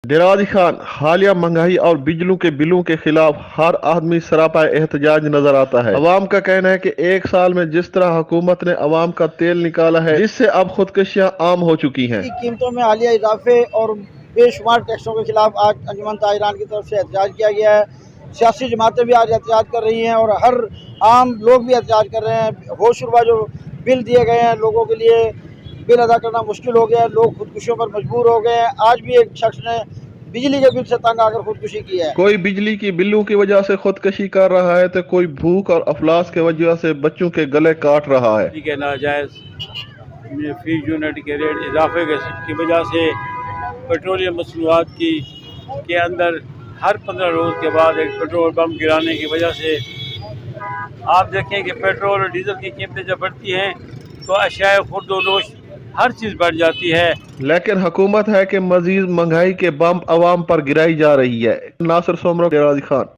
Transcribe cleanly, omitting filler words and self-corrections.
डेराजी खान, हालिया महंगाई और बिजली के बिलों के खिलाफ हर आदमी सरापा एहतजाज नजर आता है। अवाम का कहना है कि एक साल में जिस तरह हुकूमत ने अवाम का तेल निकाला है, जिससे अब खुदकुशियां आम हो चुकी हैं। कीमतों में हालिया इजाफे और बेशुमार टैक्सों के खिलाफ आज अंजुमन ताहिरान की तरफ से एहतजाज किया गया है। सियासी जमातें भी आज एहतजाज कर रही हैं और हर आम लोग भी एहतजाज कर रहे हैं। होशरुबा जो बिल दिए गए हैं, लोगों के लिए बिल अदा करना मुश्किल हो गया है, लोग खुदकुशियों पर मजबूर हो गए हैं। आज भी एक शख्स ने बिजली के बिल से तंग आकर खुदकुशी की है। कोई बिजली की बिलों की वजह से खुदकुशी कर रहा है तो कोई भूख और अफलास की वजह से बच्चों के गले काट रहा है। के नाजायज फी यूनिट के रेट इजाफे की वजह से पेट्रोलियम मसनूआत के अंदर हर 15 रोज़ के बाद एक पेट्रोल बम गिराने की वजह से आप देखें कि पेट्रोल और डीजल की कीमतें जब बढ़ती हैं तो अशियाए खुर्द-ओ-नोश हर चीज़ बढ़ जाती है। लेकिन हुकूमत है कि मजीद महंगाई के बम अवाम पर गिराई जा रही है। नासिर सोमरा, डेराजी खान।